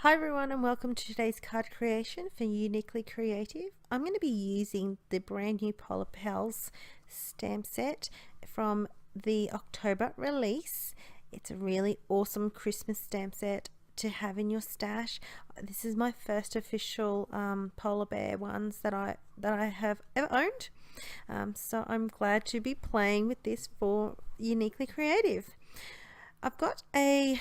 Hi everyone and welcome to today's card creation for Uniquely Creative. I'm going to be using the brand new Polar Pals stamp set from the October release. It's a really awesome Christmas stamp set to have in your stash. This is my first official polar bear ones that I have ever owned. So I'm glad to be playing with this for Uniquely Creative. I've got a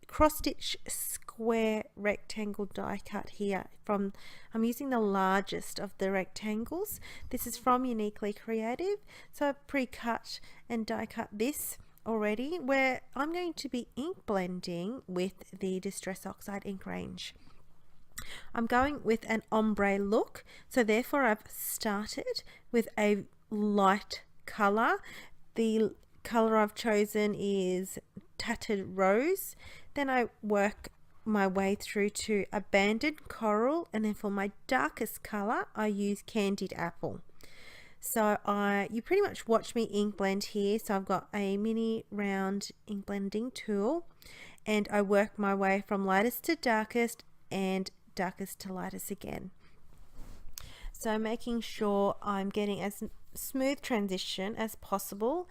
cross-stitch square rectangle die cut here I'm using the largest of the rectangles. This is from Uniquely Creative, so I've pre-cut and die cut this already, where I'm going to be ink blending with the Distress Oxide ink range. I'm going with an ombre look, so therefore I've started with a light color. The color I've chosen is Tattered Rose. Then I work my way through to Abandoned Coral, and then for my darkest color I use Candied Apple. So you pretty much watch me ink blend here. So I've got a mini round ink blending tool and I work my way from lightest to darkest and darkest to lightest again. So making sure I'm getting as smooth transition as possible.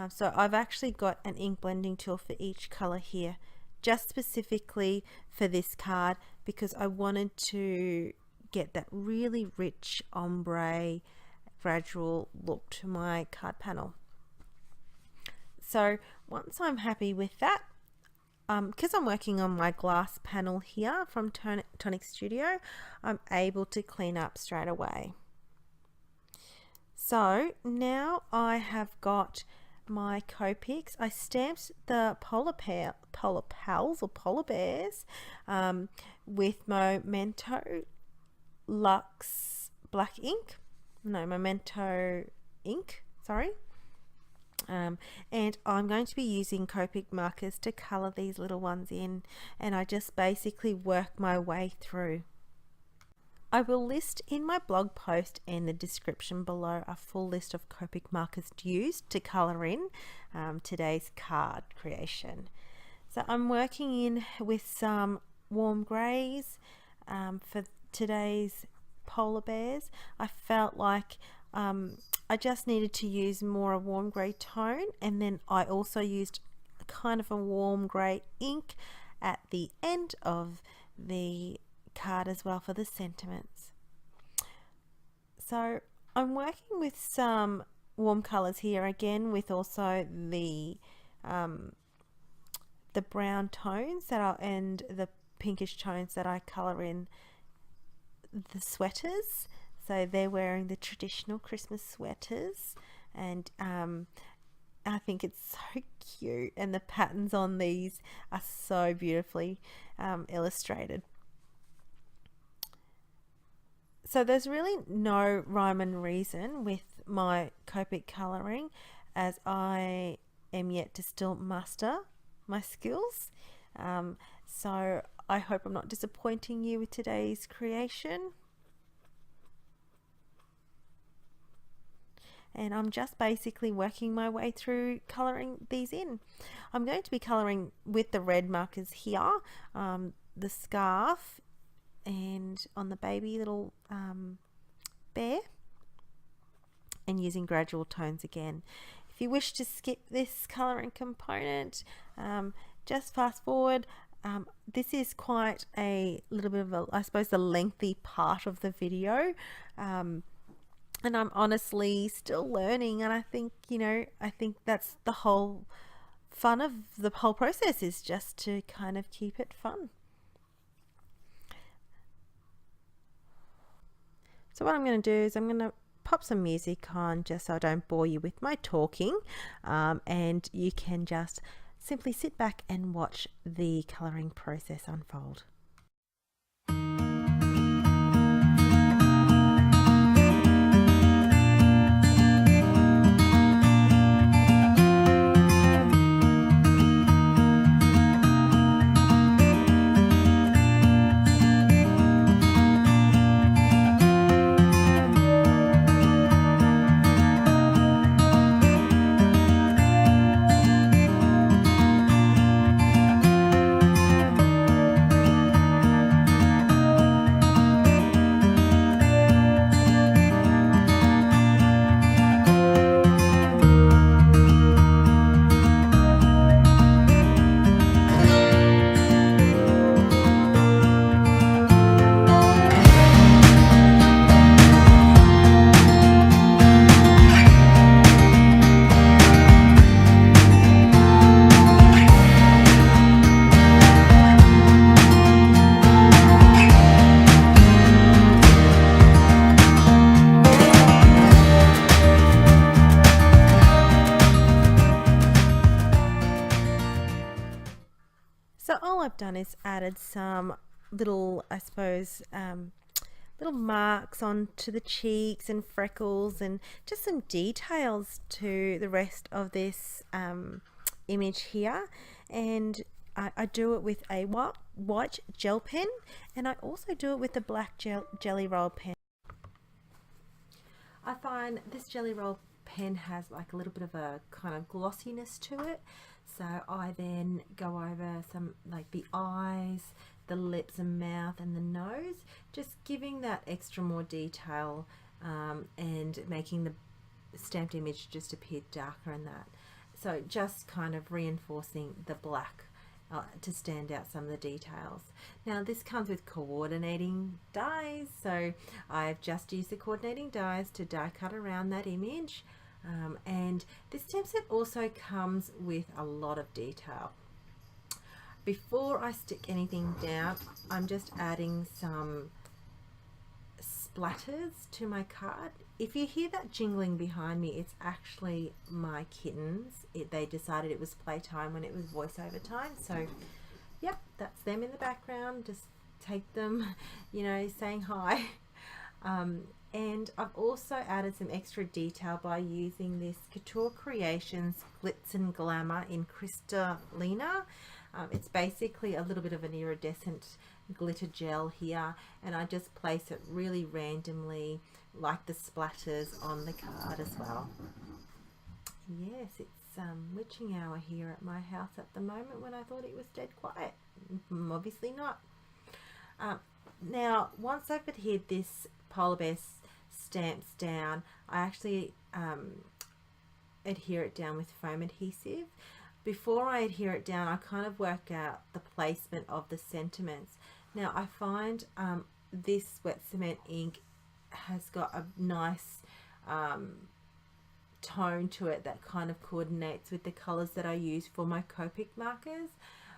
So I've actually got an ink blending tool for each color here, just specifically for this card, because I wanted to get that really rich ombre gradual look to my card panel. So once I'm happy with that, because I'm working on my glass panel here from Tonic Studio, I'm able to clean up straight away. So now I have got my Copics. I stamped the Polar Pals or Polar Bears with Memento Luxe black ink. No, Memento ink, sorry. And I'm going to be using Copic Markers to color these little ones in, and I just basically work my way through. I will list in my blog post and the description below a full list of Copic markers used to colour in today's card creation. So I'm working in with some warm greys for today's polar bears. I felt like I just needed to use more a warm grey tone, and then I also used kind of a warm grey ink at the end of the card as well for the sentiments. So I'm working with some warm colors here again, with also the brown tones and the pinkish tones that I color in the sweaters. So they're wearing the traditional Christmas sweaters, and I think it's so cute, and the patterns on these are so beautifully illustrated. So there's really no rhyme and reason with my Copic colouring, as I am yet to still master my skills. So I hope I'm not disappointing you with today's creation. And I'm just basically working my way through colouring these in. I'm going to be colouring with the red markers here, the scarf, and on the baby little bear, and using gradual tones again. If you wish to skip this colouring component, just fast forward. This is quite a little bit of a, I suppose, the lengthy part of the video, and I'm honestly still learning, and I think, I think that's the whole fun of the whole process, is just to kind of keep it fun. So what I'm going to do is I'm going to pop some music on, just so I don't bore you with my talking, and you can just simply sit back and watch the colouring process unfold. done is added some little, I suppose, little marks onto the cheeks and freckles and just some details to the rest of this image here. And I do it with a white gel pen, and I also do it with the black jelly roll pen. I find this jelly roll pen has like a little bit of a kind of glossiness to it, so I then go over some like the eyes, the lips and mouth and the nose, just giving that extra more detail and making the stamped image just appear darker in that. So just kind of reinforcing the black to stand out some of the details. Now this comes with coordinating dies, so I've just used the coordinating dies to die cut around that image, and this stamp set also comes with a lot of detail. Before I stick anything down, I'm just adding some splatters to my card. If you hear that jingling behind me, it's actually my kittens. They decided it was playtime when it was voiceover time, so yep, that's them in the background. Just take them, you know, saying hi. And I've also added some extra detail by using this Couture Creations Glitz and Glamour in Crystalina. It's basically a little bit of an iridescent glitter gel here, and I just place it really randomly like the splatters on the card as well. Yes, it's witching hour here at my house at the moment when I thought it was dead quiet. Obviously not. Now once I've adhered this polar bear stamps down, I actually adhere it down with foam adhesive. Before I adhere it down, I kind of work out the placement of the sentiments. Now I find this wet cement ink has got a nice tone to it that kind of coordinates with the colors that I use for my Copic markers.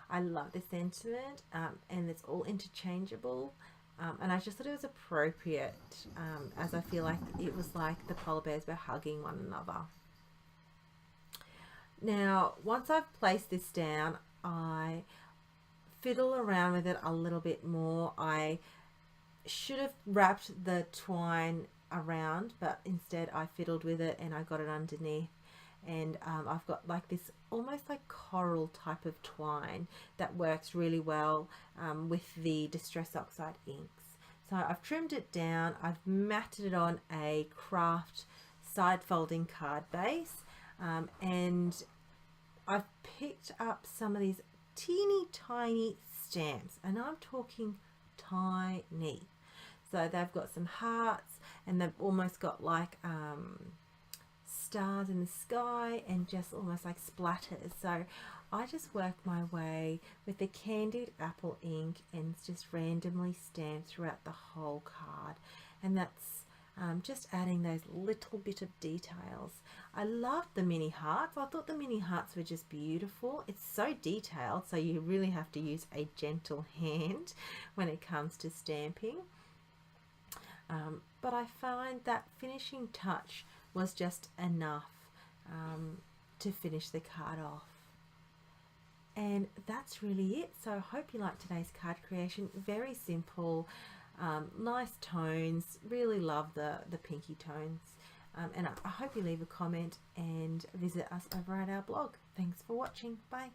I love the sentiment, and it's all interchangeable, and I just thought it was appropriate, as I feel like it was like the polar bears were hugging one another. Now once I've placed this down, I fiddle around with it a little bit more. I should have wrapped the twine around, but instead I fiddled with it and I got it underneath, and I've got like this almost like coral type of twine that works really well with the Distress Oxide inks. So I've trimmed it down, I've matted it on a craft side folding card base, and I've picked up some of these teeny tiny stamps, and I'm talking tiny. So they've got some hearts, and they've almost got like stars in the sky and just almost like splatters. So I just work my way with the candied apple ink and just randomly stamp throughout the whole card, and that's just adding those little bit of details. I love the mini hearts. I thought the mini hearts were just beautiful. It's so detailed, so you really have to use a gentle hand when it comes to stamping. But I find that finishing touch was just enough to finish the card off. And that's really it. So I hope you liked today's card creation. Very simple, nice tones. Really love the pinky tones. And I hope you leave a comment and visit us over at our blog. Thanks for watching. Bye.